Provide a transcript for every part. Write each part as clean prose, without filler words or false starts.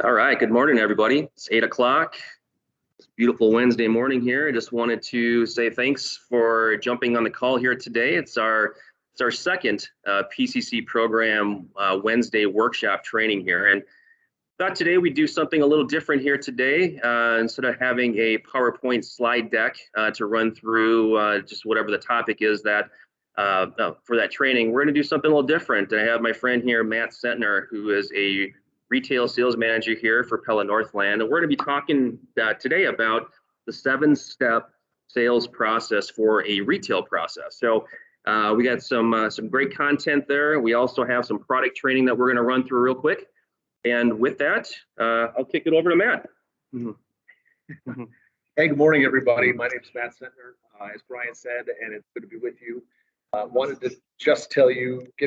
All right, good morning, everybody. It's 8 o'clock. It's a beautiful Wednesday morning here. I just wanted to say thanks for jumping on the call here today. It's our second PCC program Wednesday workshop training here. And thought today we'd do something a little different here today. Instead of having a PowerPoint slide deck to run through just whatever the topic is that for that training, we're going to do something a little different. I have my friend here, Matt Centner, who is a retail sales manager here for Pella Northland. And we're going to be talking today about the 7-step sales process for a retail process. So we got some great content there. We also have some product training that we're going to run through real quick. And with that, I'll kick it over to Matt. Hey, good morning, everybody. My name is Matt Centner, as Brian said, and it's good to be with you. Wanted to just give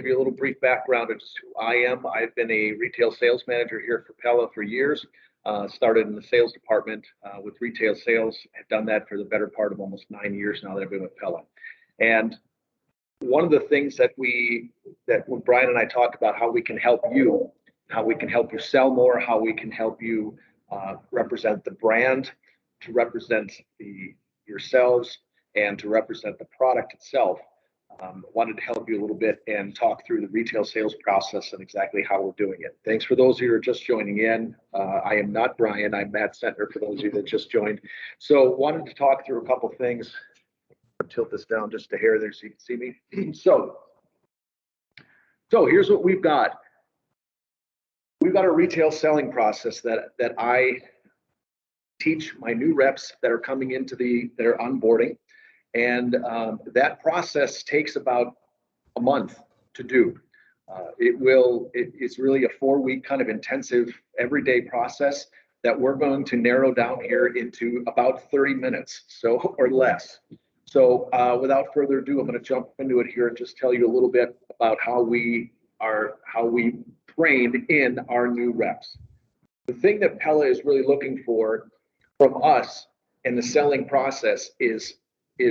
you a little brief background of just who I am. I've been a retail sales manager here for Pella for years. Started in the sales department with retail sales. I've done that for the better part of almost 9 years now that I've been with Pella. And one of the things that when Brian and I talked about how we can help you, how we can help you sell more, how we can help you represent the brand, to represent yourselves, and to represent the product itself. Wanted to help you a little bit and talk through the retail sales process and exactly how we're doing it. Thanks for those of you who are just joining in. I am not Brian, I'm Matt Centner for those of you that just joined. So wanted to talk through a couple things. I'll tilt this down just a hair there so you can see me. So here's what we've got. We've got a retail selling process that I teach my new reps that are coming into their onboarding. And that process takes about a month to do. It's really a 4-week kind of intensive everyday process that we're going to narrow down here into about 30 minutes, or less. So without further ado, I'm going to jump into it here and just tell you a little bit about how we train in our new reps. The thing that Pella is really looking for from us in the selling process is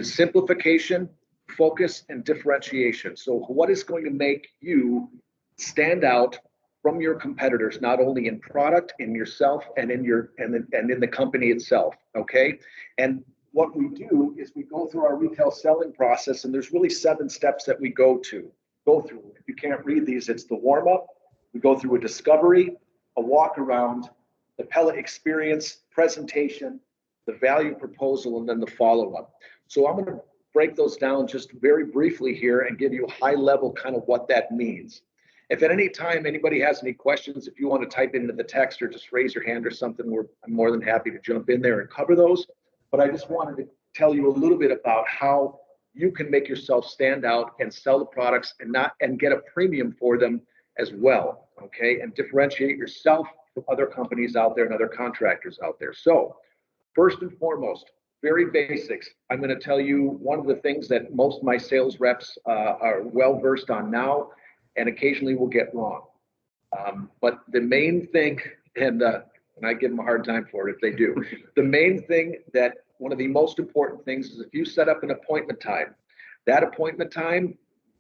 simplification, focus, and differentiation. So what is going to make you stand out from your competitors, not only in product, in yourself, and in the company itself, okay? And what we do is we go through our retail selling process, and there's really 7 steps that we go through. If you can't read these, it's the warm-up. We go through a discovery, a walk around, the Pella experience, presentation, the value proposal, and then the follow-up. So I'm going to break those down just very briefly here and give you a high level kind of what that means. If at any time anybody has any questions, if you want to type it into the text or just raise your hand or something, I'm more than happy to jump in there and cover those. But I just wanted to tell you a little bit about how you can make yourself stand out and sell the products and get a premium for them as well, okay? And differentiate yourself from other companies out there and other contractors out there. So first and foremost, very basics. I'm going to tell you one of the things that most of my sales reps are well versed on now, and occasionally will get wrong. But the main thing, and I give them a hard time for it if they do. The main thing one of the most important things is if you set up an appointment time, that appointment time,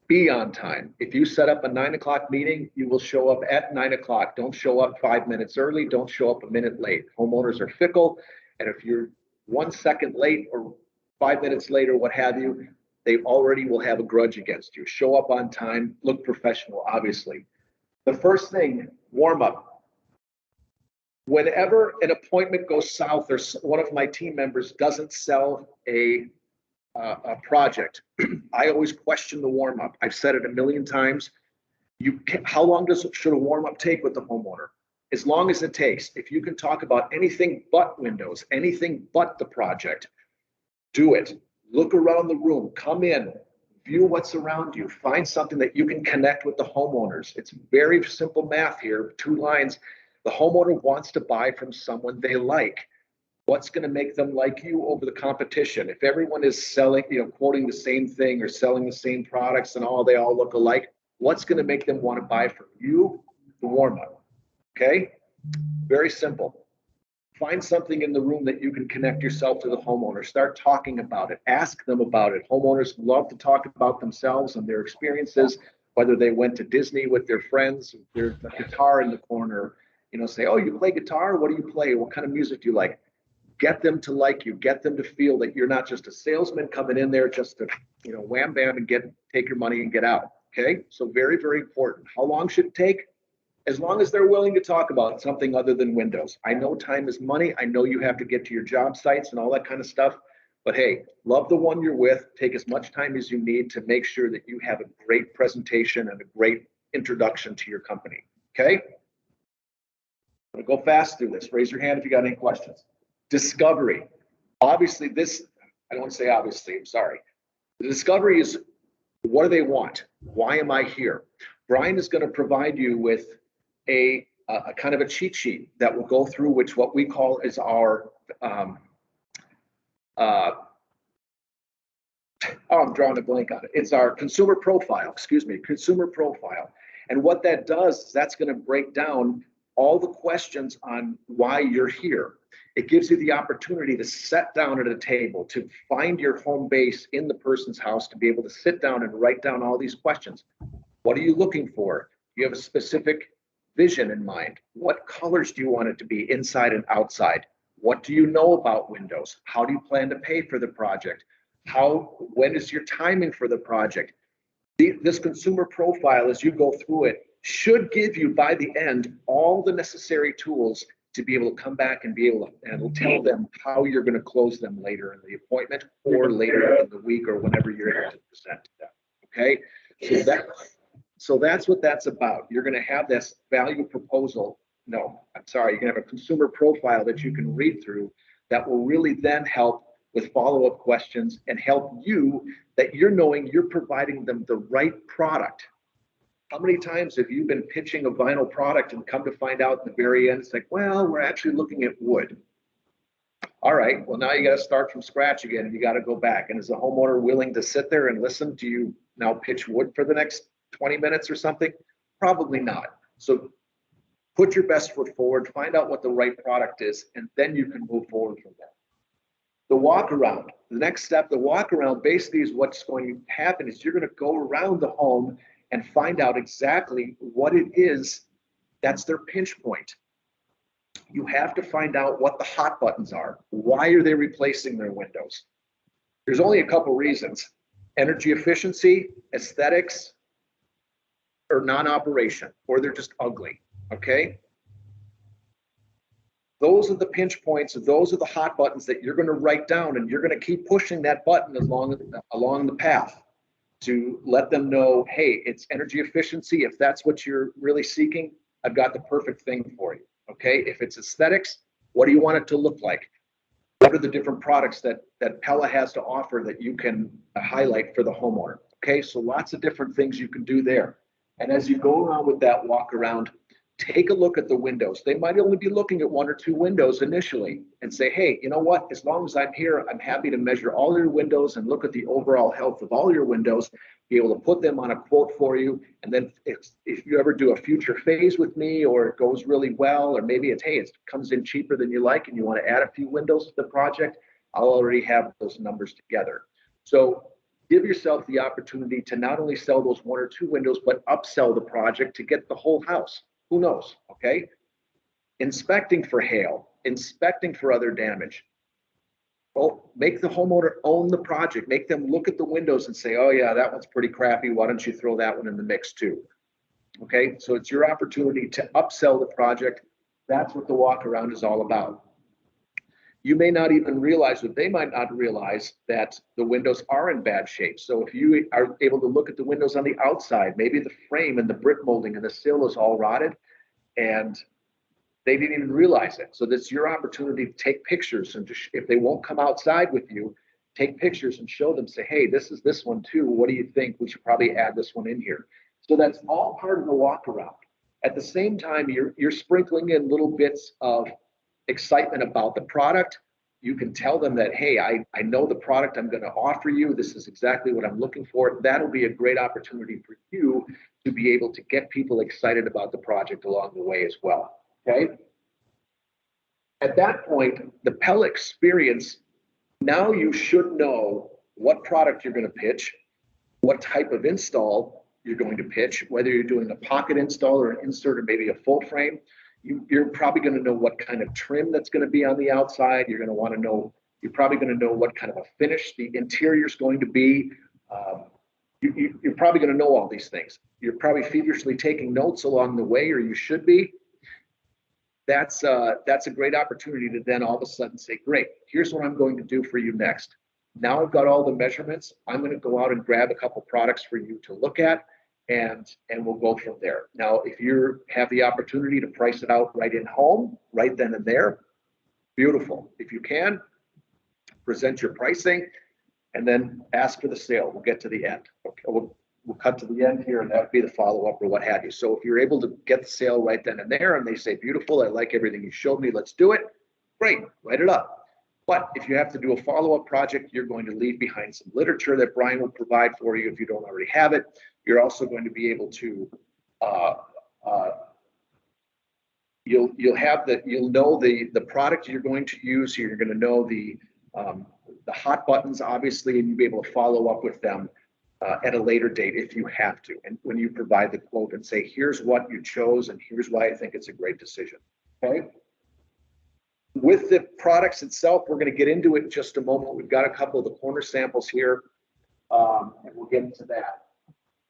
be on time. If you set up a 9 o'clock meeting, you will show up at 9 o'clock. Don't show up 5 minutes early. Don't show up a minute late. Homeowners are fickle. And if you're 1 second late or 5 minutes late or what have you, they already will have a grudge against you. Show up on time, look professional, obviously. The first thing, warm up. Whenever an appointment goes south or one of my team members doesn't sell a project, I always question the warm up. I've said it a million times. How long should a warm up take with the homeowner? As long as it takes. If you can talk about anything but windows, anything but the project, do it. Look around the room, come in, view what's around you, find something that you can connect with the homeowners. It's very simple math here, 2 lines. The homeowner wants to buy from someone they like. What's going to make them like you over the competition? If everyone is selling, quoting the same thing or selling the same products and they all look alike, what's going to make them want to buy from you? The warm-up. Okay, very simple. Find something in the room that you can connect yourself to the homeowner. Start talking about it. Ask them about it. Homeowners love to talk about themselves and their experiences, whether they went to Disney with their friends, their guitar in the corner, say, oh, you play guitar? What do you play? What kind of music do you like? Get them to like you, get them to feel that you're not just a salesman coming in there just to, wham bam and take your money and get out. Okay. So very, very important. How long should it take? As long as they're willing to talk about something other than windows. I know time is money. I know you have to get to your job sites and all that kind of stuff. But hey, love the one you're with. Take as much time as you need to make sure that you have a great presentation and a great introduction to your company. Okay? I'm going to go fast through this. Raise your hand if you got any questions. Discovery. Obviously, I don't want to say obviously, I'm sorry. The discovery is, what do they want? Why am I here? Brian is going to provide you with a kind of a cheat sheet that will go through what we call is our I'm drawing a blank on it. It's our consumer profile, consumer profile. And what that does is that's going to break down all the questions on why you're here. It gives you the opportunity to sit down at a table, to find your home base in the person's house, to be able to sit down and write down all these questions. What are you looking for? Do you have a specific vision in mind? What colors do you want it to be inside and outside? What do you know about windows? How do you plan to pay for the project? When is your timing for the project? This consumer profile, as you go through it, should give you by the end all the necessary tools to be able to come back and be able to and tell them how you're going to close them later in the appointment or later in the week or whenever you're able to present to them. Okay, so that's what that's about. You're going to have this value proposal. No, I'm sorry. You're going to have a consumer profile that you can read through that will really then help with follow-up questions and help you that you're knowing you're providing them the right product. How many times have you been pitching a vinyl product and come to find out at the very end, it's like, well, we're actually looking at wood. All right, well, now you got to start from scratch again and you got to go back. And is the homeowner willing to sit there and listen to you now pitch wood for the next 20 minutes or something? Probably not. So put your best foot forward, find out what the right product is, and then you can move forward from there. The walk around, the next step, the walk around basically is what's going to happen is you're going to go around the home and find out exactly what it is that's their pinch point. You have to find out what the hot buttons are. Why are they replacing their windows? There's only a couple reasons: energy efficiency, aesthetics, or non-operation, or they're just ugly. Okay? Those are the pinch points, those are the hot buttons that you're going to write down, and you're going to keep pushing that button along the path to let them know, hey, it's energy efficiency. If that's what you're really seeking, I've got the perfect thing for you. Okay. If it's aesthetics, what do you want it to look like? What are the different products that Pella has to offer that you can highlight for the homeowner? Okay. So lots of different things you can do there. And as you go around with that walk around, take a look at the windows. They might only be looking at one or two windows initially and say, hey, you know what? As long as I'm here, I'm happy to measure all your windows and look at the overall health of all your windows, be able to put them on a quote for you. And then if you ever do a future phase with me or it goes really well, or maybe it's, hey, it comes in cheaper than you like and you want to add a few windows to the project, I'll already have those numbers together. So give yourself the opportunity to not only sell those one or two windows, but upsell the project to get the whole house. Who knows? Okay. Inspecting for hail, inspecting for other damage. Well, make the homeowner own the project. Make them look at the windows and say, oh yeah, that one's pretty crappy. Why don't you throw that one in the mix too? Okay. So it's your opportunity to upsell the project. That's what the walk around is all about. You may not even realize, or they might not realize, that the windows are in bad shape. So if you are able to look at the windows on the outside, maybe the frame and the brick molding and the sill is all rotted and they didn't even realize it. So that's your opportunity to take pictures, and if they won't come outside with you, take pictures and show them, say, hey, this is this one too. What do you think? We should probably add this one in here. So that's all part of the walk around. At the same time, you're sprinkling in little bits of excitement about the product. You can tell them that, hey, I know the product I'm going to offer you. This is exactly what I'm looking for. That'll be a great opportunity for you to be able to get people excited about the project along the way as well. Okay. At that point, the Pella experience, now you should know what product you're going to pitch, what type of install you're going to pitch, whether you're doing a pocket install or an insert or maybe a full frame. You're probably going to know what kind of trim that's going to be on the outside. You're going to want to know, you're probably going to know what kind of a finish the interior is going to be. You're probably going to know all these things. You're probably feverishly taking notes along the way, or you should be. That's a great opportunity to then all of a sudden say, great, here's what I'm going to do for you next. Now I've got all the measurements. I'm going to go out and grab a couple products for you to look at, and we'll go from there. Now, if you have the opportunity to price it out right in home, right then and there, beautiful. If you can, present your pricing and then ask for the sale. We'll get to the end. Okay, we'll cut to the end here, and that would be the follow-up or what have you. So if you're able to get the sale right then and there, and they say, beautiful, I like everything you showed me, let's do it, great, write it up. But if you have to do a follow-up project, you're going to leave behind some literature that Brian will provide for you if you don't already have it. You're also going to be able to, you'll know the product you're going to use. You're going to know the hot buttons, obviously, and you'll be able to follow up with them at a later date if you have to. And when you provide the quote and say, here's what you chose and here's why I think it's a great decision. Okay. With the products itself, we're going to get into it in just a moment. We've got a couple of the corner samples here, and we'll get into that.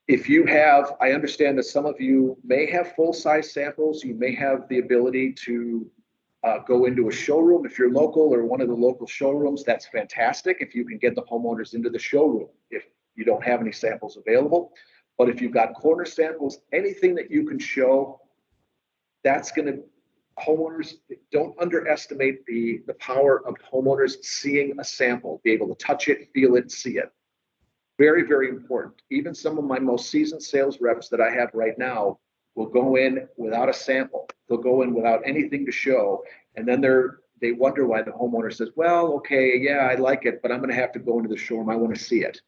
If you have, I understand that some of you may have full-size samples. You may have the ability to go into a showroom. If you're local or one of the local showrooms, that's fantastic. If you can get the homeowners into the showroom, if you don't have any samples available. But if you've got corner samples, anything that you can show, that's going to, homeowners, don't underestimate the power of homeowners seeing a sample, be able to touch it, feel it, see it. Very, very important. Even some of my most seasoned sales reps that I have right now will go in without a sample. They'll go in without anything to show. And then they wonder why the homeowner says, well, okay, yeah, I like it, but I'm going to have to go into the showroom. I want to see it.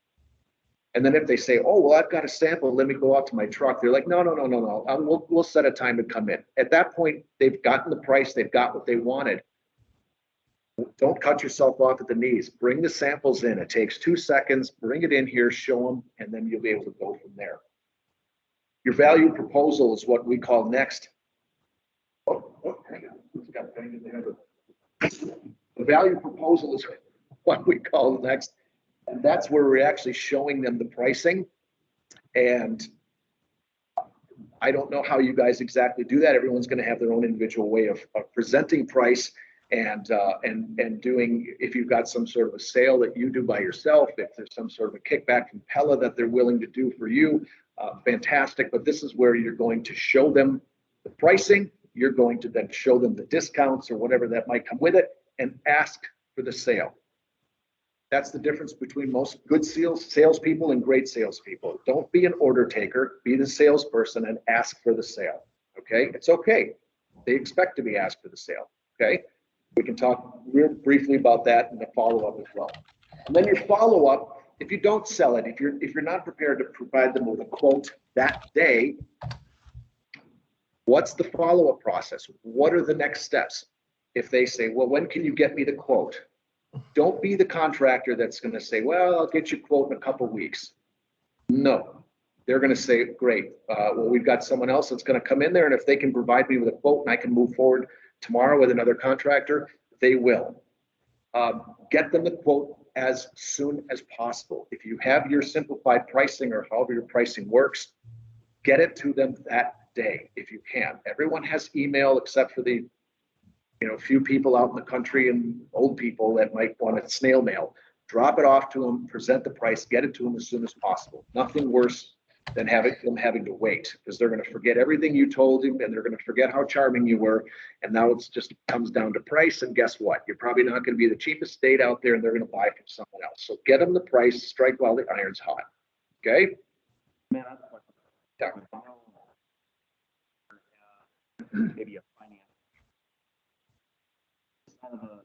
And then if they say, oh, well, I've got a sample, let me go out to my truck. They're like, no. We'll set a time to come in. At that point, they've gotten the price. They've got what they wanted. Don't cut yourself off at the knees. Bring the samples in. It takes 2 seconds. Bring it in here, show them, and then you'll be able to go from there. Your value proposal is what we call next. Hang on. The value proposal is what we call next. And that's where we're actually showing them the pricing. And I don't know how you guys exactly do that. Everyone's going to have their own individual way of presenting price and doing, if you've got some sort of a sale that you do by yourself, if there's some sort of a kickback from Pella that they're willing to do for you, fantastic. But this is where you're going to show them the pricing. You're going to then show them the discounts or whatever that might come with it and ask for the sale. That's the difference between most good salespeople and great salespeople. Don't be an order taker, be the salesperson and ask for the sale. Okay, it's okay. They expect to be asked for the sale. Okay, we can talk real briefly about that in the follow-up as well. And then your follow-up, if you don't sell it, if you're not prepared to provide them with a quote that day, what's the follow-up process? What are the next steps? If they say, well, when can you get me the quote? Don't be the contractor that's going to say, well, I'll get you a quote in a couple of weeks. No, they're going to say, great. Well, we've got someone else that's going to come in there. And if they can provide me with a quote and I can move forward tomorrow with another contractor, they will. Get them the quote as soon as possible. If you have your simplified pricing or however your pricing works, get it to them that day if you can. Everyone has email except for the few people out in the country and old people that might want it snail mail. Drop it off to them, present the price, get it to them as soon as possible. Nothing worse than them having to wait, because they're going to forget everything you told them and they're going to forget how charming you were. And now it's just comes down to price. And guess what? You're probably not going to be the cheapest state out there and they're going to buy from someone else. So get them the price, strike while the iron's hot. Okay? Man, maybe a finance. Kind of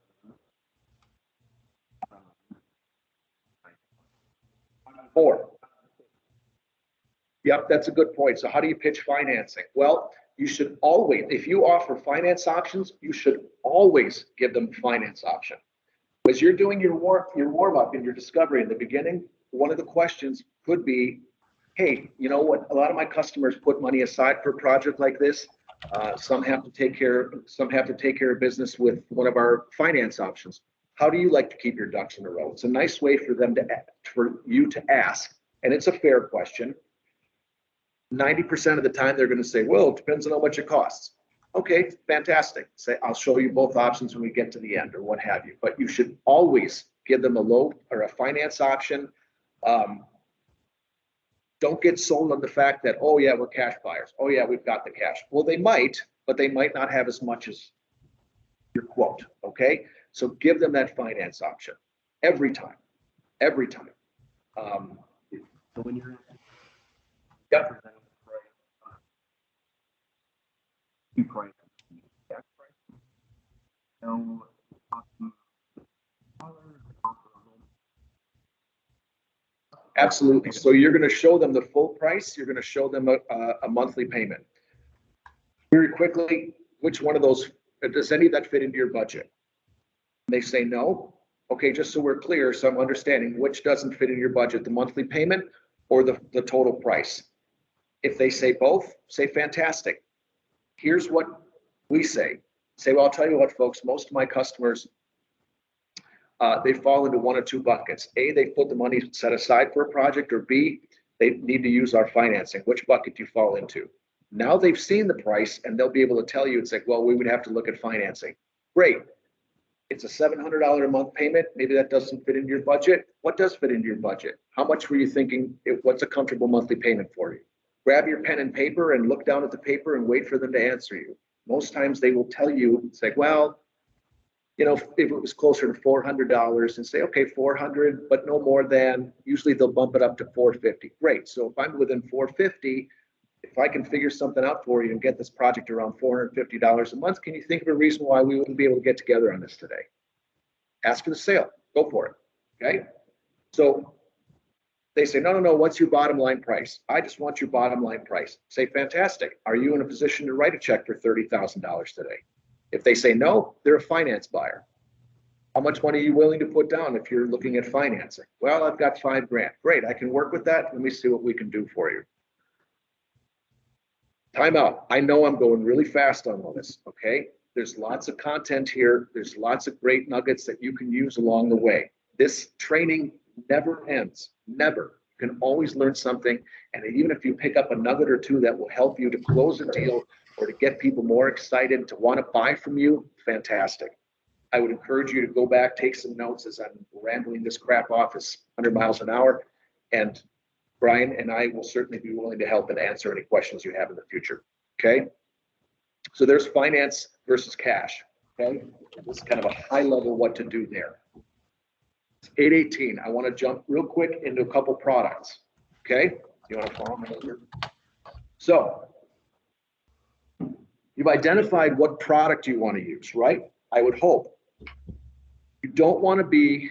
Four. Yep, that's a good point. So how do you pitch financing? Well, you should always, if you offer finance options, you should always give them a finance option. As you're doing your warm-up and your discovery in the beginning, one of the questions could be, hey, you know what? A lot of my customers put money aside for a project like this. Some have to take care of business with one of our finance options. How do you like to keep your ducks in a row? It's a nice way for you to ask, and it's a fair question. 90% of the time, they're going to say, well, it depends on how much it costs. Okay, fantastic. Say, I'll show you both options when we get to the end or what have you. But you should always give them a low or a finance option. Don't get sold on the fact that, oh yeah, we're cash buyers. Oh yeah, we've got the cash. Well, they might, but they might not have as much as your quote, okay? So give them that finance option every time, every time. So when you're Yep. presenting the price, two prices, cash price, no cost of dollars, cost of home. Absolutely. So you're going to show them the full price. You're going to show them a monthly payment. Very quickly, which one of those, does any of that fit into your budget? They say no. Okay, just so we're clear, so I'm understanding which doesn't fit in your budget, the monthly payment or the total price. If they say both, say fantastic. Here's what we say. Say, well, I'll tell you what, folks, most of my customers, they fall into one of two buckets. A, they put the money set aside for a project, or B, they need to use our financing. Which bucket do you fall into? Now they've seen the price and they'll be able to tell you, it's like, well, we would have to look at financing. Great. It's a $700 a month payment. Maybe that doesn't fit into your budget. What does fit into your budget? How much were you thinking? What's a comfortable monthly payment for you? Grab your pen and paper and look down at the paper and wait for them to answer you. Most times they will tell you, it's like, well, you know, if it was closer to $400 and say, okay, 400, but no more than, usually they'll bump it up to 450. Great. So if I'm within 450, if I can figure something out for you and get this project around $450 a month, can you think of a reason why we wouldn't be able to get together on this today? Ask for the sale. Go for it. Okay. So they say, no, what's your bottom line price? I just want your bottom line price. Say, fantastic. Are you in a position to write a check for $30,000 today? If they say no, they're a finance buyer. How much money are you willing to put down if you're looking at financing? Well, I've got $5,000. Great. I can work with that. Let me see what we can do for you. Time out. I know I'm going really fast on all this, okay? There's lots of content here. There's lots of great nuggets that you can use along the way. This training never ends, never. You can always learn something. And even if you pick up a nugget or two that will help you to close a deal or to get people more excited to want to buy from you, fantastic. I would encourage you to go back, take some notes as I'm rambling this crap off as 100 miles an hour. And Brian and I will certainly be willing to help and answer any questions you have in the future. Okay. So there's finance versus cash. Okay. This is kind of a high level what to do there. It's 8:18. I want to jump real quick into a couple products. Okay. You want to follow me over? So you've identified what product you want to use, right? I would hope. You don't want to be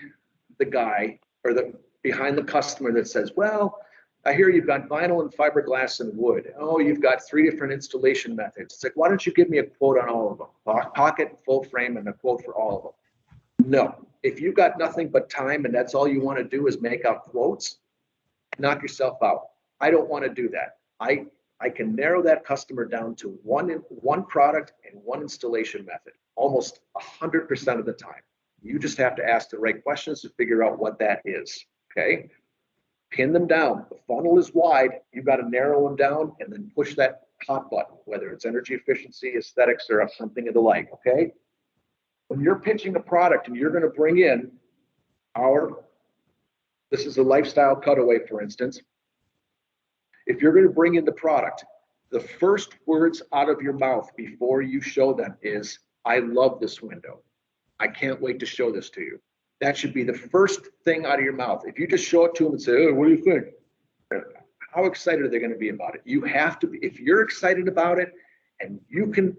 the guy or the behind the customer that says, well, I hear you've got vinyl and fiberglass and wood. Oh, you've got 3 different installation methods. It's like, why don't you give me a quote on all of them? Pocket, full frame, and a quote for all of them. No. If you've got nothing but time and that's all you want to do is make out quotes, knock yourself out. I don't want to do that. I can narrow that customer down to one product and one installation method almost 100% of the time. You just have to ask the right questions to figure out what that is. Okay. Pin them down. The funnel is wide. You've got to narrow them down and then push that top button, whether it's energy efficiency, aesthetics, or something of the like. Okay. When you're pitching a product and you're going to bring in this is a lifestyle cutaway, for instance. If you're going to bring in the product, the first words out of your mouth before you show them is, I love this window. I can't wait to show this to you. That should be the first thing out of your mouth. If you just show it to them and say, oh, what do you think? How excited are they going to be about it? You have to be, if you're excited about it and you can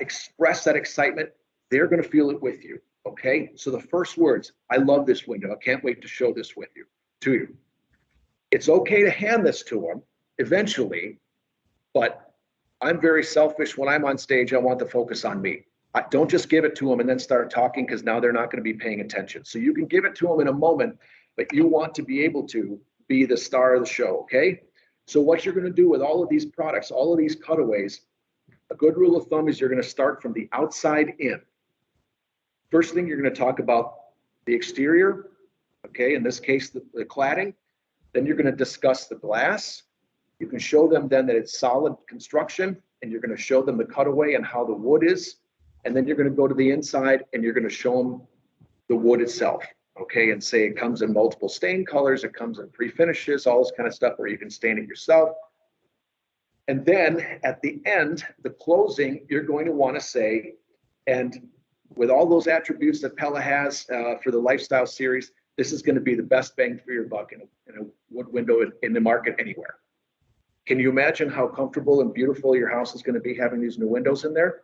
express that excitement, they're going to feel it with you. Okay. So the first words, I love this window. I can't wait to show this to you. It's okay to hand this to them eventually, but I'm very selfish. When I'm on stage, I want the focus on me. Don't just give it to them and then start talking, because now they're not going to be paying attention. So you can give it to them in a moment, but you want to be able to be the star of the show. Okay. So what you're going to do with all of these products, all of these cutaways, a good rule of thumb is you're going to start from the outside in. First thing, you're going to talk about the exterior, okay, in this case, the cladding. Then you're going to discuss the glass. You can show them then that it's solid construction, and you're going to show them the cutaway and how the wood is. And then you're going to go to the inside and you're going to show them the wood itself, okay, and say it comes in multiple stain colors, it comes in pre-finishes, all this kind of stuff where you can stain it yourself. And then at the end, the closing, you're going to want to say, and with all those attributes that Pella has for the lifestyle series, this is going to be the best bang for your buck in a wood window in the market anywhere. Can you imagine how comfortable and beautiful your house is going to be having these new windows in there?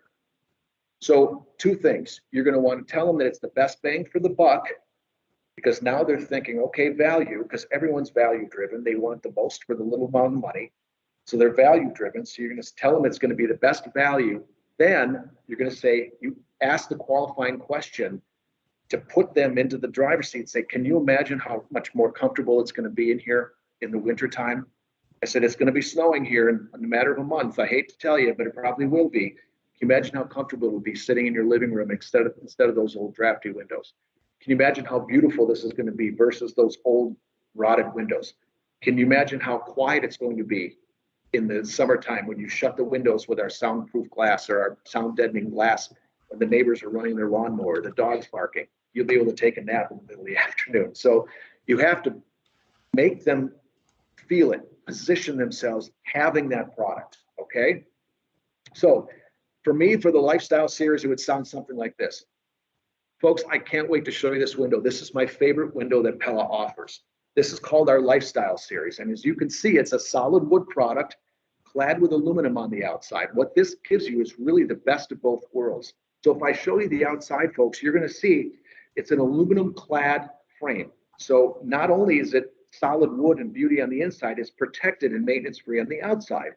So two things. You're going to want to tell them that it's the best bang for the buck, because now they're thinking, okay, value, because everyone's value driven. They want the most for the little amount of money. So they're value driven. So you're going to tell them it's going to be the best value. Then you're going to say, you ask the qualifying question to put them into the driver's seat. Say, can you imagine how much more comfortable it's going to be in here in the wintertime? I said, it's going to be snowing here in a matter of a month. I hate to tell you, but it probably will be. Can you imagine how comfortable it will be sitting in your living room instead of those old drafty windows? Can you imagine how beautiful this is going to be versus those old rotted windows? Can you imagine how quiet it's going to be in the summertime when you shut the windows with our soundproof glass or our sound deadening glass when the neighbors are running their lawnmower, the dog's barking? You'll be able to take a nap in the middle of the afternoon. So you have to make them feel it, position themselves having that product, okay? So for me, for the lifestyle series, it would sound something like this. Folks, I can't wait to show you this window. This is my favorite window that Pella offers. This is called our lifestyle series. And as you can see, it's a solid wood product clad with aluminum on the outside. What this gives you is really the best of both worlds. So if I show you the outside, folks, you're going to see it's an aluminum clad frame. So not only is it solid wood and beauty on the inside, it's protected and maintenance free on the outside,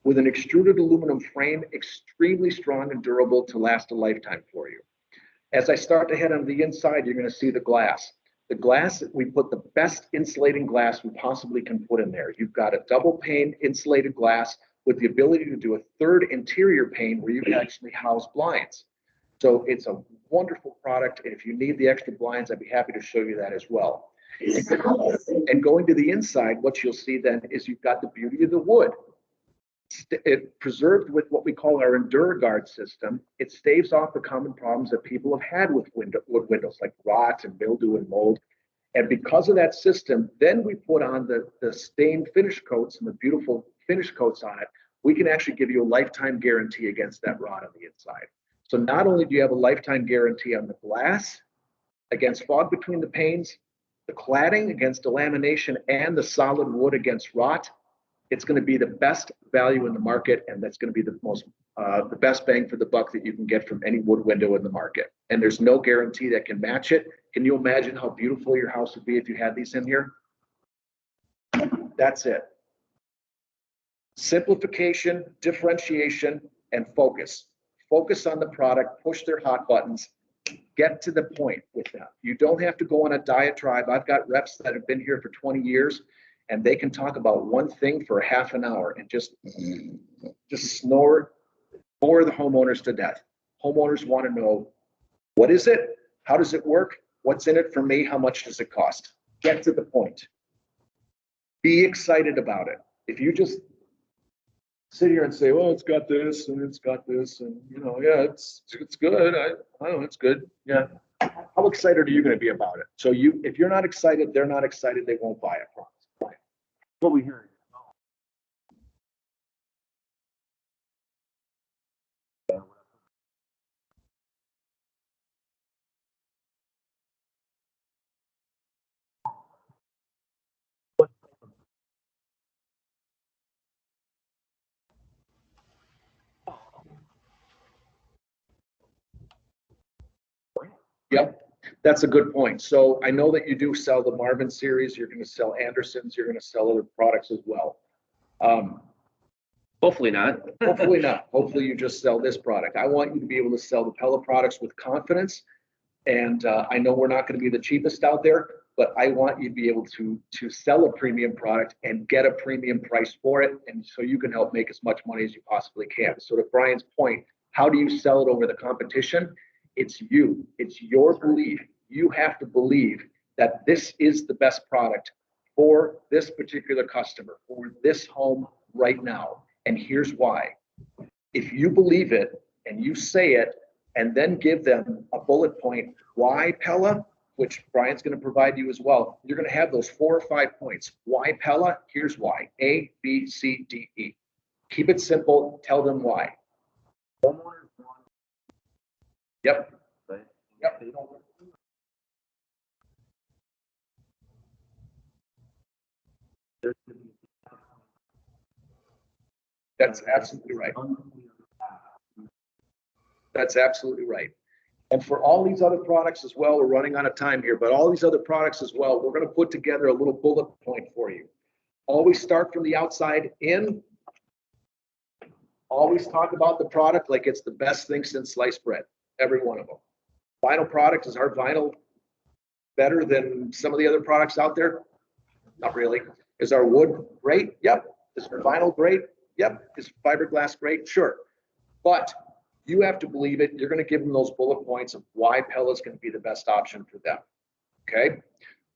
with an extruded aluminum frame, extremely strong and durable to last a lifetime for you. As I start to head on the inside, you're going to see the glass. The glass, we put the best insulating glass we possibly can put in there. You've got a double pane insulated glass with the ability to do a third interior pane where you can actually house blinds. So it's a wonderful product. And if you need the extra blinds, I'd be happy to show you that as well. And going to the inside, what you'll see then is you've got the beauty of the wood. It preserved with what we call our EnduraGuard system. It staves off the common problems that people have had with wood windows, like rot and mildew and mold. And because of that system, then we put on the stained finish coats and the beautiful finish coats on it. We can actually give you a lifetime guarantee against that rot on the inside. So not only do you have a lifetime guarantee on the glass against fog between the panes, the cladding against delamination, and the solid wood against rot, it's going to be the best value in the market, and that's going to be the best bang for the buck that you can get from any wood window in the market. And there's no guarantee that can match it. Can you imagine how beautiful your house would be if you had these in here? That's it. Simplification, differentiation, and focus. Focus on the product, push their hot buttons, get to the point with them. You don't have to go on a diatribe. I've got reps that have been here for 20 years. And they can talk about one thing for half an hour and just bore the homeowners to death. Homeowners want to know, what is it? How does it work? What's in it for me? How much does it cost? Get to the point. Be excited about it. If you just sit here and say, well, it's got this and it's got this, and yeah, it's good. I don't know, it's good. Yeah. How excited are you going to be about it? So if you're not excited, they're not excited, they won't buy it. What we hear. Yep, that's a good point. So I know that you do sell the Marvin series. You're going to sell Andersons. You're going to sell other products as well. Hopefully not. Hopefully not. Hopefully you just sell this product. I want you to be able to sell the Pella products with confidence. And I know we're not going to be the cheapest out there, but I want you to be able to sell a premium product and get a premium price for it. And so you can help make as much money as you possibly can. So to Brian's point, how do you sell it over the competition? It's you. It's your belief. You have to believe that this is the best product for this particular customer, for this home right now. And here's why. If you believe it and you say it, and then give them a bullet point, why Pella, which Brian's going to provide you as well. You're going to have those 4 or 5 points. Why Pella? Here's why. A, B, C, D, E. Keep it simple. Tell them why. Homeowners want. Yep. Right? Yep. They don't. There's gonna be. That's absolutely right. That's absolutely right. And for all these other products as well, we're running out of time here, but all these other products as well, we're going to put together a little bullet point for you. Always start from the outside in. Always talk about the product like it's the best thing since sliced bread, every one of them. Vinyl product, is our vinyl better than some of the other products out there? Not really. Is our wood great? Yep. Is our vinyl great? Yep. Is fiberglass great? Sure. But you have to believe it. You're going to give them those bullet points of why Pella is going to be the best option for them. Okay.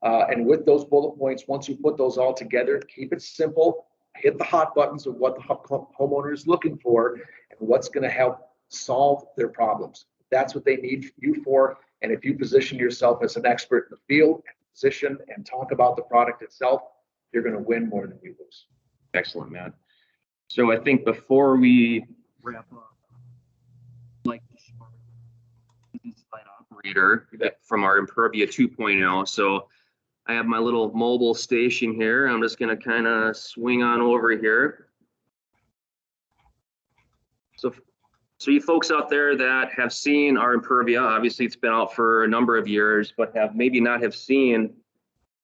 And with those bullet points, once you put those all together, keep it simple. Hit the hot buttons of what the homeowner is looking for and what's going to help solve their problems. That's what they need you for. And if you position yourself as an expert in the field, position and talk about the product itself, you're going to win more than you lose. Excellent, Matt. So I think before we wrap up, like to show the slide operator from our Impervia 2.0. So I have my little mobile station here. I'm just going to kind of swing on over here. So you folks out there that have seen our Impervia, obviously it's been out for a number of years, but have maybe not have seen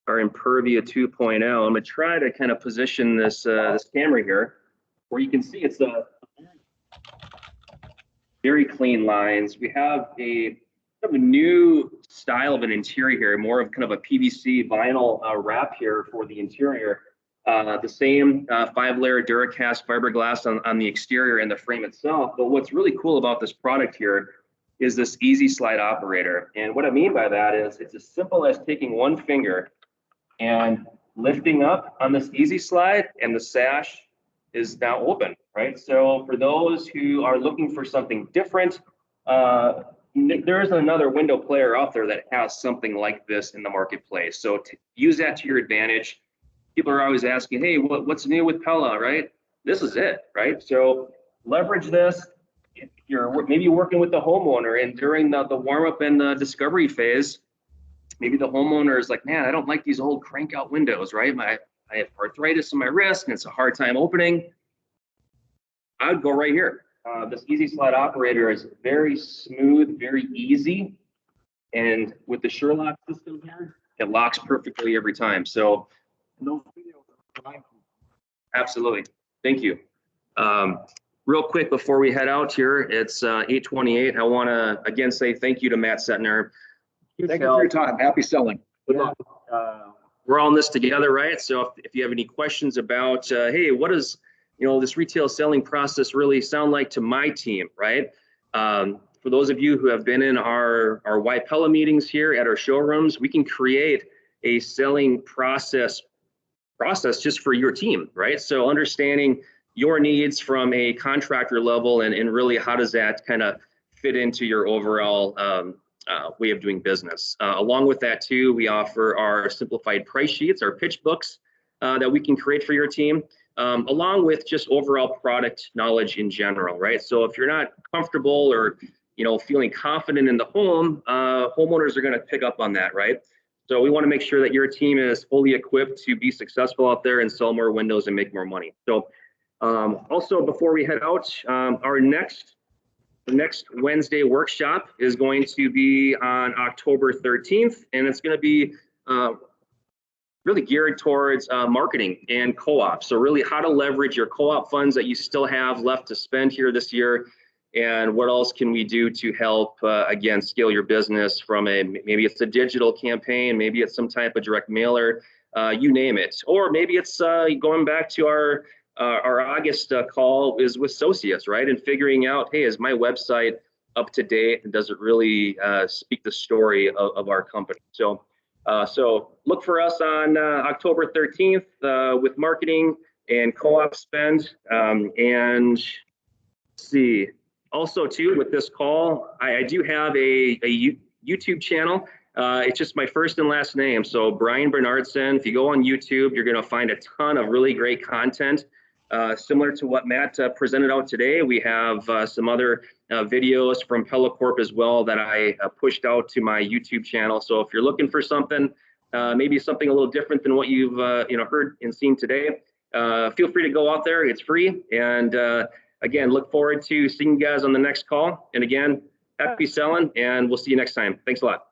our Impervia 2.0. I'm going to try to kind of position this this camera here where you can see it's a very clean lines. We have a kind of a new style of an interior here, more of kind of a PVC vinyl wrap here for the interior. The same 5-layer Duracast fiberglass on the exterior and the frame itself. But what's really cool about this product here is this easy slide operator. And what I mean by that is it's as simple as taking one finger and lifting up on this easy slide, and the sash is now open, right? So for those who are looking for something different, there isn't another window player out there that has something like this in the marketplace. So to use that to your advantage. People are always asking, hey, what's new with Pella, right? This is it, right? So leverage this. If you're maybe working with the homeowner and during the warm-up and the discovery phase, maybe the homeowner is like, man, I don't like these old crank out windows, right? I have arthritis in my wrist and it's a hard time opening. I would go right here. This easy slide operator is very smooth, very easy. And with the Sherlock system here, it locks perfectly every time. So absolutely. Thank you. Real quick before we head out here, it's 8:28. I want to again say thank you to Matt Centner. Thank you for your time. Happy selling. Good luck. We're all in this together, right? So if you have any questions about, hey, what does this retail selling process really sound like to my team, right? For those of you who have been in our Why Pella meetings here at our showrooms, we can create a selling process just for your team, right? So understanding your needs from a contractor level and really how does that kind of fit into your overall way of doing business. Along with that too, we offer our simplified price sheets, our pitch books that we can create for your team, along with just overall product knowledge in general, right? So if you're not comfortable or feeling confident in the home, homeowners are going to pick up on that, right? So we want to make sure that your team is fully equipped to be successful out there and sell more windows and make more money. So also before we head out, our next Wednesday workshop is going to be on October 13th, and it's going to be really geared towards marketing and co-op. So really how to leverage your co-op funds that you still have left to spend here this year and what else can we do to help, again, scale your business from maybe it's a digital campaign, maybe it's some type of direct mailer, you name it. Or maybe it's going back to our August call is with Socius, right? And figuring out, hey, is my website up to date, and does it really speak the story of our company? So look for us on October 13th with marketing and co-op spend. And let's see, also too, with this call, I do have a YouTube channel. It's just my first and last name. So Brian Bernardson. If you go on YouTube, you're going to find a ton of really great content. Similar to what Matt presented out today, we have some other videos from Pella Corp as well that I pushed out to my YouTube channel. So if you're looking for something, maybe something a little different than what you've heard and seen today, feel free to go out there. It's free. And again, look forward to seeing you guys on the next call. And again, happy selling, and we'll see you next time. Thanks a lot.